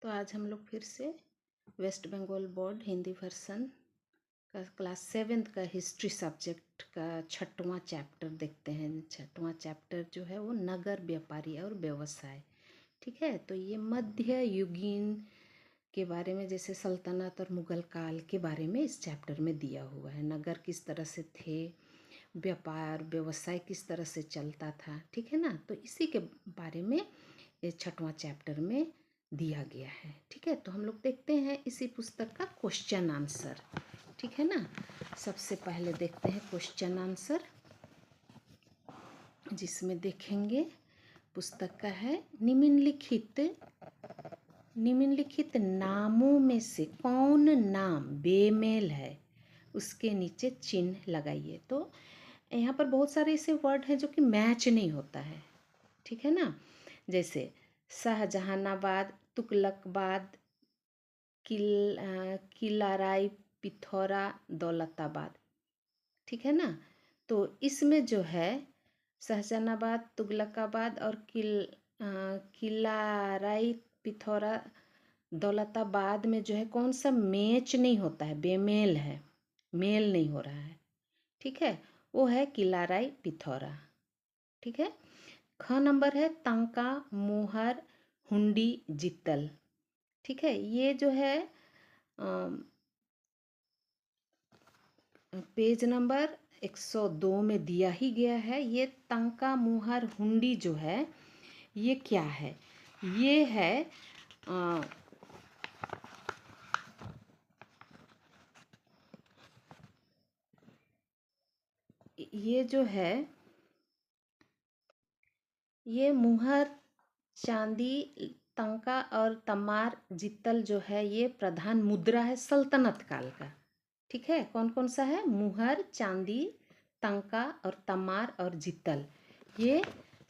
तो आज हम लोग फिर से वेस्ट बंगाल बोर्ड हिंदी वर्सन का क्लास 7th का हिस्ट्री सब्जेक्ट का 6वां चैप्टर देखते हैं। 6वां चैप्टर जो है वो नगर व्यापारी और व्यवसाय। ठीक है, तो ये मध्य युगीन के बारे में, जैसे सल्तनत और मुगल काल के बारे में इस चैप्टर में दिया हुआ है। नगर किस तरह से थे, व्यापार व्यवसाय किस तरह से चलता था, ठीक है ना। तो इसी के बारे में ये 6वां चैप्टर में दिया गया है। ठीक है, तो हम लोग देखते हैं इसी पुस्तक का क्वेश्चन आंसर। ठीक है ना, सबसे पहले देखते हैं क्वेश्चन आंसर, जिसमें देखेंगे पुस्तक का है निम्नलिखित नामों में से कौन नाम बेमेल है, उसके नीचे चिन्ह लगाइए। तो यहाँ पर बहुत सारे ऐसे वर्ड हैं जो कि मैच नहीं होता है। ठीक है ना, जैसे शाहजहानाबाद, तुगलकाबाद, किलाराई, पिथौरा, दौलताबाद। ठीक है ना, तो इसमें जो है शाहजहानाबाद, तुगलकाबाद और किलाराई, पिथौरा, दौलताबाद में जो है कौन सा मैच नहीं होता है, बेमेल है, मेल नहीं हो रहा है। ठीक है, वो है किलाराई, पिथौरा। ठीक है, ख नंबर है तंका, मोहर, हुंडी, जित्तल। ठीक है, ये जो है पेज नंबर 102 में दिया ही गया है। ये तंका, मोहर, हुंडी जो है ये क्या है, ये है ये जो है ये मुहर, चांदी, तंका और तमार, जित्तल जो है ये प्रधान मुद्रा है सल्तनत काल का। ठीक है, कौन कौन सा है, मुहर, चांदी, तंका और तमार और जित्तल, ये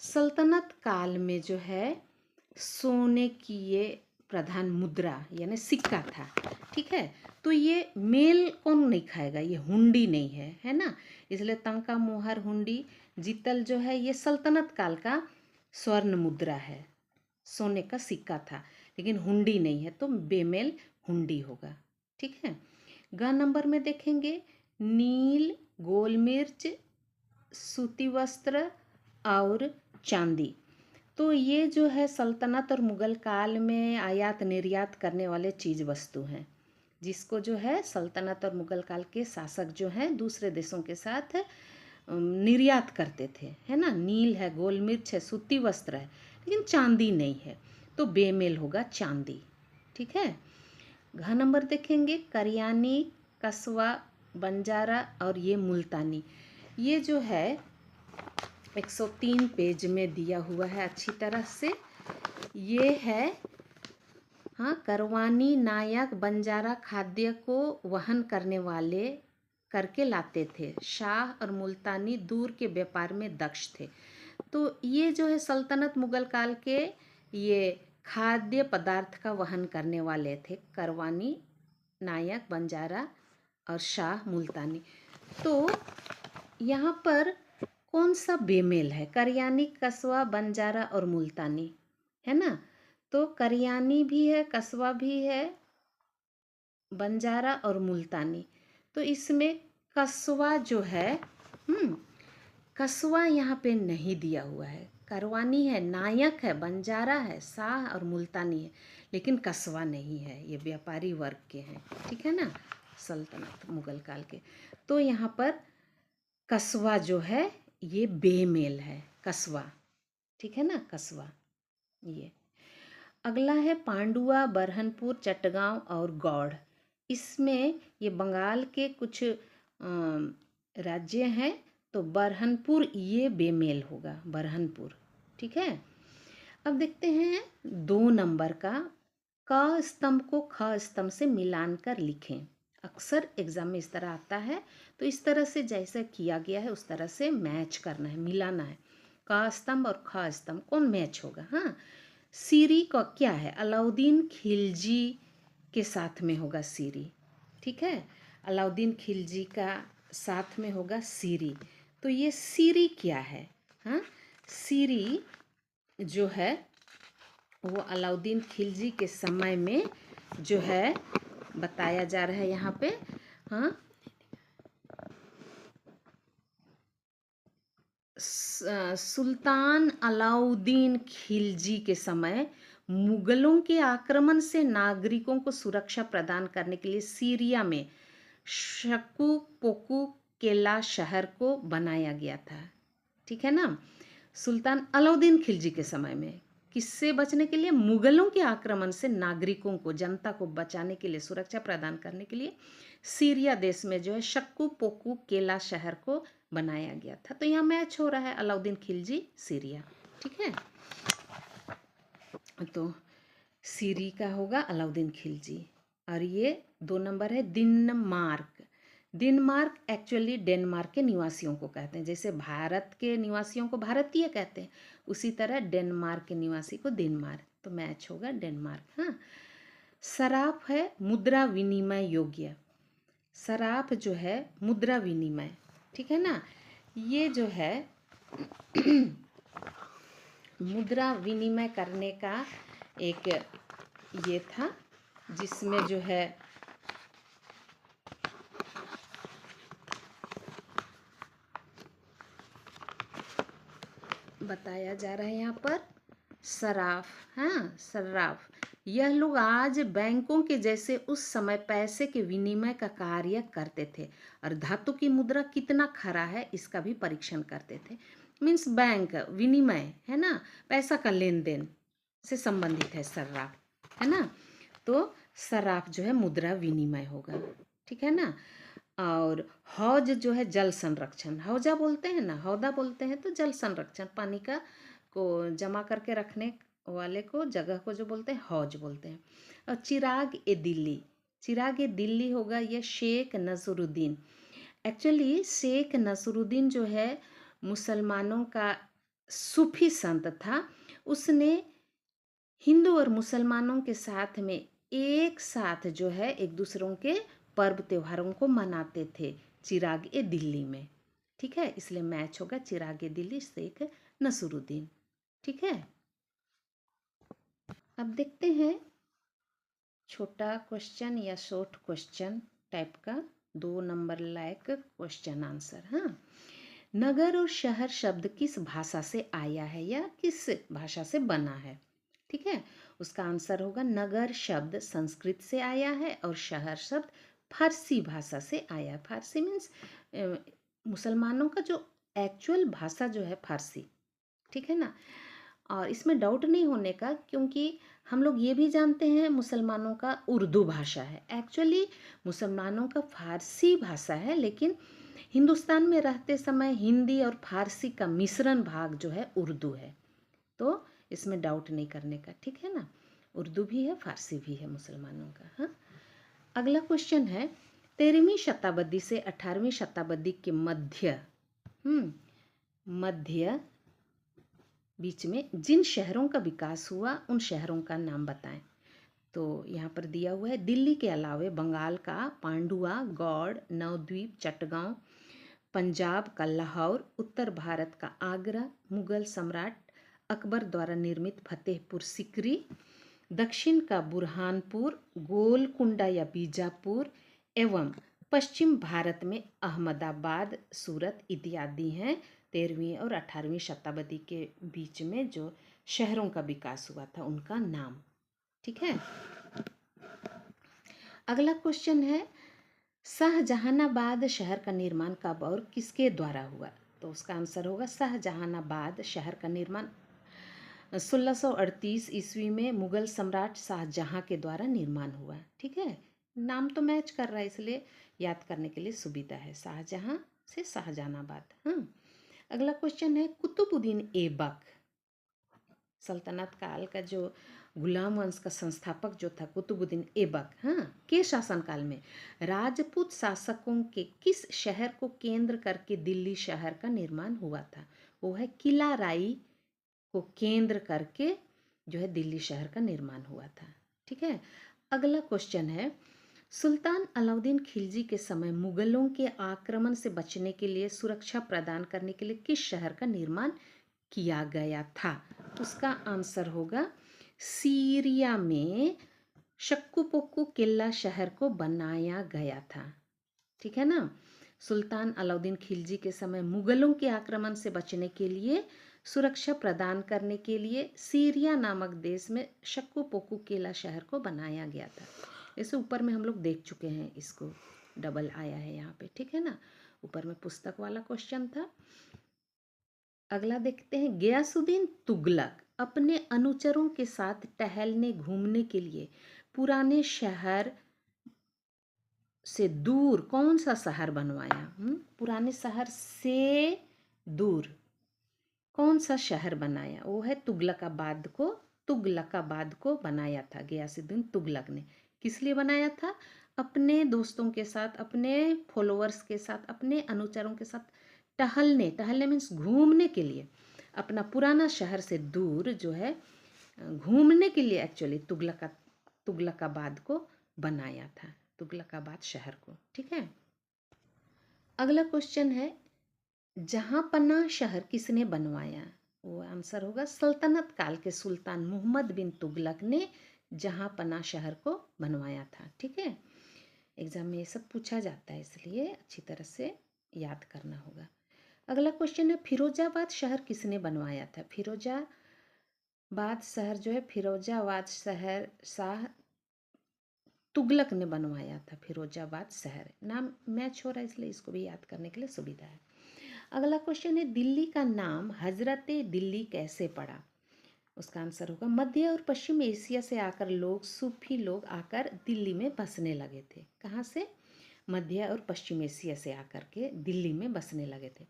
सल्तनत काल में जो है सोने की ये प्रधान मुद्रा यानी सिक्का था। ठीक है, तो ये मेल कौन नहीं खाएगा, ये हुंडी नहीं है ना। इसलिए तंका, मोहर, हुंडी, जित्तल जो है ये सल्तनत काल का स्वर्ण मुद्रा है, सोने का सिक्का था, लेकिन हुंडी नहीं है, तो बेमेल हुंडी होगा। ठीक है, ग नंबर में देखेंगे नील, गोल मिर्च, सूती वस्त्र और चांदी। तो ये जो है सल्तनत और मुगल काल में आयात निर्यात करने वाले चीज़ वस्तु हैं, जिसको जो है सल्तनत और मुगल काल के शासक जो हैं दूसरे देशों के साथ निर्यात करते थे, है ना। नील है, गोल मिर्च है, सूती वस्त्र है, लेकिन चांदी नहीं है, तो बेमेल होगा चांदी। ठीक है, घ नंबर देखेंगे करियानी, कस्बा, बंजारा और ये मुल्तानी। ये जो है 103 पेज में दिया हुआ है अच्छी तरह से। ये है हाँ, करवानी, नायक, बंजारा खाद्य को वहन करने वाले करके लाते थे। शाह और मुल्तानी दूर के व्यापार में दक्ष थे। तो ये जो है सल्तनत मुगल काल के ये खाद्य पदार्थ का वहन करने वाले थे, करवानी, नायक, बंजारा और शाह मुल्तानी। तो यहाँ पर कौन सा बेमेल है, करयानी, कस्बा, बंजारा और मुल्तानी, है ना। तो करयानी भी है, कस्बा भी है, बंजारा और मुल्तानी। तो इसमें कस्बा जो है कस्बा यहाँ पे नहीं दिया हुआ है। करवानी है, नायक है, बंजारा है, शाह और मुल्तानी है, लेकिन कस्बा नहीं है, ये व्यापारी वर्ग के हैं। ठीक है ना, सल्तनत मुगल काल के। तो यहाँ पर कस्बा जो है ये बेमेल है, कस्बा। ठीक है ना, कस्बा। ये अगला है पांडुआ, बरहनपुर, चटगांव और गौड़। इसमें ये बंगाल के कुछ राज्य हैं, तो बरहनपुर ये बेमेल होगा, बरहनपुर। ठीक है, अब देखते हैं 2 नंबर का, क स्तंभ को ख स्तंभ से मिलान कर लिखें। अक्सर एग्जाम में इस तरह आता है, तो इस तरह से जैसे किया गया है उस तरह से मैच करना है, मिलाना है। क स्तंभ और ख स्तंभ कौन मैच होगा। हाँ, सीरी का क्या है, अलाउद्दीन खिलजी के साथ में होगा सीरी। ठीक है, अलाउद्दीन खिलजी का साथ में होगा सीरी। तो ये सीरी क्या है, हाँ, सीरी जो है वो अलाउद्दीन खिलजी के समय में जो है बताया जा रहा है यहाँ पे। हाँ, सुल्तान अलाउद्दीन खिलजी के समय मुगलों के आक्रमण से नागरिकों को सुरक्षा प्रदान करने के लिए सीरिया में शकू पोकू केला शहर को बनाया गया था। ठीक है ना। सुल्तान अलाउद्दीन खिलजी के समय में किससे बचने के लिए? मुगलों के आक्रमण से नागरिकों को, जनता को बचाने के लिए, सुरक्षा प्रदान करने के लिए सीरिया देश में जो है शक्कू पोकू केला शहर को बनाया गया था। तो यहाँ मैच हो रहा है अलाउद्दीन खिलजी सीरिया। ठीक है, तो सीरी का होगा अलाउद्दीन खिलजी। और ये 2 नंबर है दिनमार्क। दिनमार्क एक्चुअली डेनमार्क के निवासियों को कहते हैं। जैसे भारत के निवासियों को भारतीय कहते हैं, उसी तरह डेनमार्क के निवासी को दिनमार्क। तो मैच होगा डेनमार्क। हाँ, सराफ है मुद्रा विनिमय योग्य। सराफ जो है मुद्रा विनिमय, ठीक है ना। ये जो है मुद्रा विनिमय करने का एक ये था, जिसमें जो है बताया जा रहा है यहाँ पर सराफ। हाँ, सराफ। यह लोग आज बैंकों के जैसे उस समय पैसे के विनिमय का कार्य करते थे और धातु की मुद्रा कितना खरा है इसका भी परीक्षण करते थे। मीन्स बैंक विनिमय है ना, पैसा का लेन देन से संबंधित है सराफ, है ना। तो सराफ जो है मुद्रा विनिमय होगा। ठीक है ना। और हौज जो है जल संरक्षण, हौजा बोलते हैं ना, हौदा बोलते हैं, तो जल संरक्षण, पानी का को जमा करके रखने वाले को, जगह को जो बोलते हैं हौज बोलते हैं। और चिराग ए दिल्ली, चिराग ए दिल्ली होगा ये शेख नसरुद्दीन। एक्चुअली शेख नसरुद्दीन जो है मुसलमानों का सूफी संत था। उसने हिंदू और मुसलमानों के साथ में एक साथ जो है एक दूसरों के पर्व त्योहारों को मनाते थे चिराग ए दिल्ली में। ठीक है, इसलिए मैच होगा चिराग ए दिल्ली शेख नसरुद्दीन। ठीक है, अब देखते हैं छोटा क्वेश्चन या शॉर्ट क्वेश्चन टाइप का 2 नंबर लायक क्वेश्चन आंसर। हाँ, नगर और शहर शब्द किस भाषा से आया है या किस भाषा से बना है? ठीक है, उसका आंसर होगा नगर शब्द संस्कृत से आया है और शहर शब्द फारसी भाषा से आया। फारसी मीन्स मुसलमानों का जो एक्चुअल भाषा जो है फारसी। ठीक है ना। और इसमें डाउट नहीं होने का, क्योंकि हम लोग ये भी जानते हैं मुसलमानों का उर्दू भाषा है। एक्चुअली मुसलमानों का फारसी भाषा है, लेकिन हिंदुस्तान में रहते समय हिंदी और फारसी का मिश्रण भाग जो है उर्दू है। तो इसमें डाउट नहीं करने का। ठीक है ना, उर्दू भी है फारसी भी है मुसलमानों का। हाँ, अगला क्वेश्चन है 13वीं शताब्दी से 18वीं शताब्दी के मध्य मध्य बीच में जिन शहरों का विकास हुआ उन शहरों का नाम बताएं। तो यहाँ पर दिया हुआ है दिल्ली के अलावे बंगाल का पांडुआ, गौड़, नवद्वीप, चटगांव, पंजाब का लाहौर, उत्तर भारत का आगरा, मुगल सम्राट अकबर द्वारा निर्मित फतेहपुर सिकरी, दक्षिण का बुरहानपुर, गोलकुंडा या बीजापुर एवं पश्चिम भारत में अहमदाबाद, सूरत इत्यादि हैं 13वीं और 18वीं शताब्दी के बीच में जो शहरों का विकास हुआ था उनका नाम। ठीक है, अगला क्वेश्चन है शाहजहानाबाद शहर का निर्माण कब और किसके द्वारा हुआ? तो उसका आंसर होगा शाहजहानाबाद शहर का निर्माण 1638 ईस्वी में मुगल सम्राट शाहजहां के द्वारा निर्माण हुआ। ठीक है, नाम तो मैच कर रहा है इसलिए याद करने के लिए सुविधा है, शाहजहां से शाहजहानाबाद। हाँ, अगला क्वेश्चन है कुतुबुद्दीन ऐबक सल्तनत काल का जो गुलाम वंश का संस्थापक जो था कुतुबुद्दीन ऐबक, हाँ, के शासनकाल में राजपूत शासकों के किस शहर को केंद्र करके दिल्ली शहर का निर्माण हुआ था? वो है किला राई को केंद्र करके जो है दिल्ली शहर का निर्माण हुआ था। ठीक है, अगला क्वेश्चन है सुल्तान अलाउद्दीन खिलजी के समय मुगलों के आक्रमण से बचने के लिए सुरक्षा प्रदान करने के लिए किस शहर का निर्माण किया गया था? उसका आंसर होगा सीरिया में शक्कू पोक्कू किला शहर को बनाया गया था। ठीक है ना। सुल्तान अलाउद्दीन खिलजी के समय मुगलों के आक्रमण से बचने के लिए सुरक्षा प्रदान करने के लिए सीरिया नामक देश में शक्कू पोक्कू किला शहर को बनाया गया था। इसे ऊपर में हम लोग देख चुके हैं, इसको डबल आया है यहाँ पे। ठीक है ना, ऊपर में पुस्तक वाला क्वेश्चन था। अगला देखते हैं, गयासुद्दीन तुगलक अपने अनुचरों के साथ टहलने घूमने के लिए पुराने शहर से दूर कौन सा शहर बनवाया? पुराने शहर से दूर कौन सा शहर बनाया? वो है तुगलकाबाद को। तुगलकाबाद को बनाया था गयासुद्दीन तुगलक ने। किस लिए बनाया था? अपने दोस्तों के साथ, अपने फॉलोअर्स के साथ, अपने अनुचरों के साथ टहलने, टहलने मीन्स घूमने के लिए, अपना पुराना शहर से दूर जो है घूमने के लिए एक्चुअली तुगलकाबाद को बनाया था, तुगलकाबाद शहर को। ठीक है। अगला क्वेश्चन है, जहांपना शहर किसने बनवाया? वो आंसर होगा सल्तनत काल के सुल्तान मोहम्मद बिन तुगलक ने जहांपना शहर को बनवाया था। ठीक है, एग्जाम में ये सब पूछा जाता है, इसलिए अच्छी तरह से याद करना होगा। अगला क्वेश्चन है, फिरोजाबाद शहर किसने बनवाया था? फिरोजाबाद शहर जो है, फिरोजाबाद शहर शाह तुगलक ने बनवाया था। फिरोजाबाद शहर नाम मैच हो रहा है, इसलिए इसको भी याद करने के लिए सुविधा है। अगला क्वेश्चन है, दिल्ली का नाम हजरते दिल्ली कैसे पड़ा? उसका आंसर होगा मध्य और पश्चिम एशिया से आकर लोग, सूफी लोग आकर दिल्ली में बसने लगे थे। कहाँ से? मध्य और पश्चिम एशिया से आकर के दिल्ली में बसने लगे थे।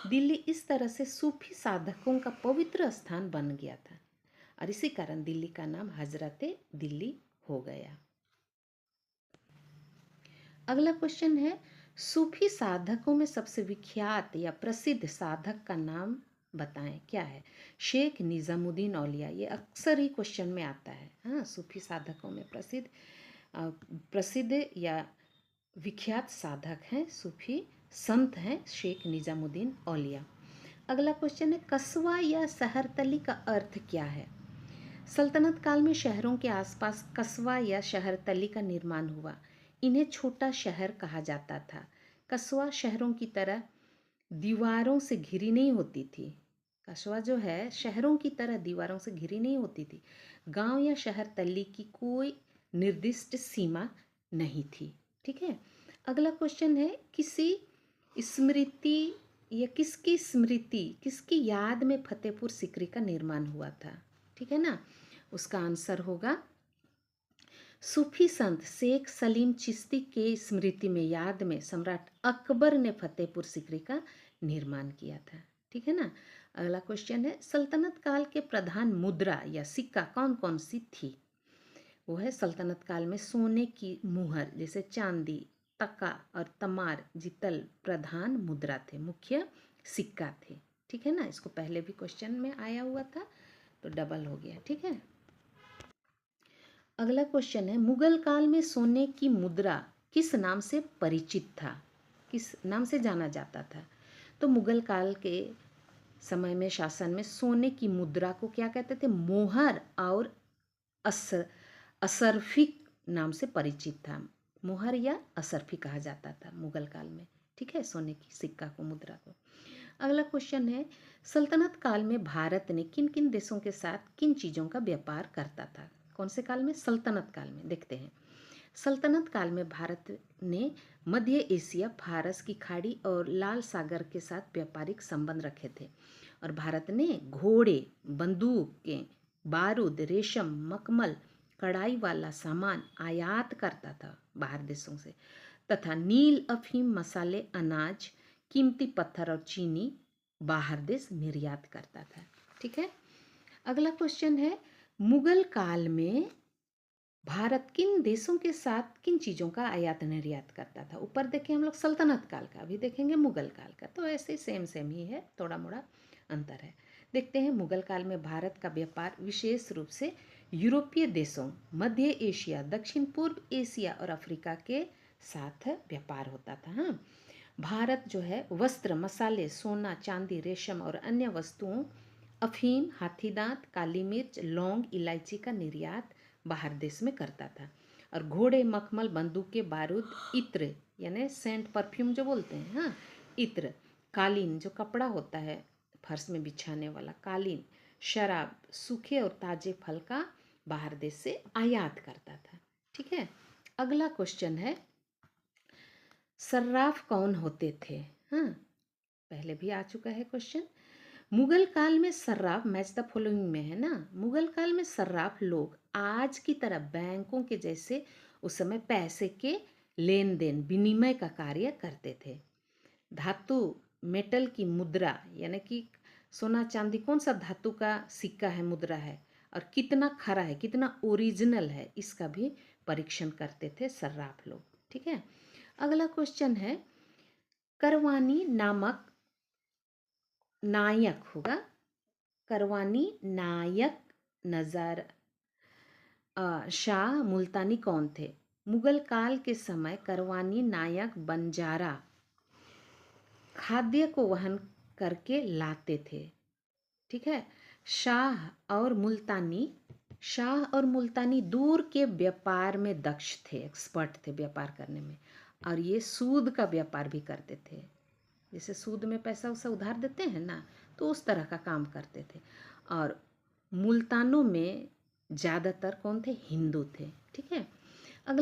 दिल्ली इस तरह से सूफी साधकों का पवित्र स्थान बन गया था और इसी कारण दिल्ली का नाम हजरते दिल्ली हो गया। अगला क्वेश्चन है, सूफी साधकों में सबसे विख्यात या प्रसिद्ध साधक का नाम बताएं। क्या है? शेख निजामुद्दीन औलिया। ये अक्सर ही क्वेश्चन में आता है। हाँ, सूफी साधकों में प्रसिद्ध या विख्यात साधक हैं, सूफी संत हैं शेख निजामुद्दीन औलिया। अगला क्वेश्चन है, कस्बा या शहरतली का अर्थ क्या है? सल्तनत काल में शहरों के आसपास कस्बा या शहरतली का निर्माण हुआ। इन्हें छोटा शहर कहा जाता था। कस्बा शहरों की तरह दीवारों से घिरी नहीं होती थी। कस्बा जो है शहरों की तरह दीवारों से घिरी नहीं होती थी। गांव या शहरतली की कोई निर्दिष्ट सीमा नहीं थी। ठीक है। अगला क्वेश्चन है, किसी स्मृति या किसकी स्मृति, किसकी याद में फतेहपुर सीकरी का निर्माण हुआ था? ठीक है ना, उसका आंसर होगा सूफी संत शेख सलीम चिश्ती के स्मृति में, याद में सम्राट अकबर ने फतेहपुर सीकरी का निर्माण किया था। ठीक है ना। अगला क्वेश्चन है, सल्तनत काल के प्रधान मुद्रा या सिक्का कौन कौन सी थी? वो है सल्तनत काल में सोने की मुहर जैसे चांदी, तका और तमार जितल प्रधान मुद्रा थे, मुख्य सिक्का थे। ठीक है ना, इसको पहले भी क्वेश्चन में आया हुआ था तो डबल हो गया। ठीक है। अगला क्वेश्चन है, मुगल काल में सोने की मुद्रा किस नाम से परिचित था? किस नाम से जाना जाता था? तो मुगल काल के समय में शासन में सोने की मुद्रा को क्या कहते थे? मोहर और असरफी नाम से परिचित था। मोहर या असरफी कहा जाता था मुगल काल में। ठीक है, सोने की सिक्का को, मुद्रा को। अगला क्वेश्चन है, सल्तनत काल में भारत ने किन किन देशों के साथ किन चीज़ों का व्यापार करता था? कौन से काल में? सल्तनत काल में। देखते हैं, सल्तनत काल में भारत ने मध्य एशिया, फारस की खाड़ी और लाल सागर के साथ व्यापारिक संबंध रखे थे और भारत ने घोड़े, बंदूकें, बारूद, रेशम, मखमल, कढ़ाई वाला सामान आयात करता था बाहर देशों से तथा नील, अफीम, मसाले, अनाज, कीमती पत्थर और चीनी बाहर देश निर्यात करता था। ठीक है। अगला क्वेश्चन है, मुगल काल में भारत किन देशों के साथ किन चीज़ों का आयात निर्यात करता था? ऊपर देखें हम लोग सल्तनत काल का, अभी देखेंगे मुगल काल का, तो ऐसे सेम ही है, थोड़ा मोड़ा अंतर है। देखते हैं, मुगल काल में भारत का व्यापार विशेष रूप से यूरोपीय देशों, मध्य एशिया, दक्षिण पूर्व एशिया और अफ्रीका के साथ व्यापार होता था। हाँ, भारत जो है वस्त्र, मसाले, सोना, चांदी, रेशम और अन्य वस्तुओं अफीम, हाथीदांत, काली मिर्च, लौंग, इलायची का निर्यात बाहर देश में करता था। और घोड़े, मखमल, बंदूकें, बारूद, इत्र यानी सेंट परफ्यूम जो बोलते हैं, हाँ, इत्र, कालीन जो कपड़ा होता है फर्श में बिछाने वाला कालीन, शराब, सूखे और ताजे फल का बाहर देश से आयात करता था। ठीक है, अगला क्वेश्चन है सर्राफ कौन होते थे। हाँ, पहले भी आ चुका है क्वेश्चन। मुगल काल में सर्राफ, मैच द फॉलोइंग में है ना, मुगल काल में सर्राफ लोग आज की तरह बैंकों के जैसे उस समय पैसे के लेन देन विनिमय का कार्य करते थे। धातु मेटल की मुद्रा यानी कि सोना चांदी कौन सा धातु का सिक्का है, मुद्रा है, और कितना खरा है, कितना ओरिजिनल है, इसका भी परीक्षण करते थे सर्राफ लोग। ठीक है, अगला क्वेश्चन है करवानी नामक नायक होगा, करवानी नायक नज़र शाह मुल्तानी कौन थे। मुगल काल के समय करवानी नायक बंजारा खाद्य को वहन करके लाते थे। ठीक है, शाह और मुल्तानी दूर के व्यापार में दक्ष थे, एक्सपर्ट थे व्यापार करने में, और ये सूद का व्यापार भी करते थे। जैसे सूद में पैसा उसा उधार देते हैं ना, तो उस तरह का काम करते थे। और मुल्तानों में ज़्यादातर कौन थे, हिंदू थे। ठीक है, अगला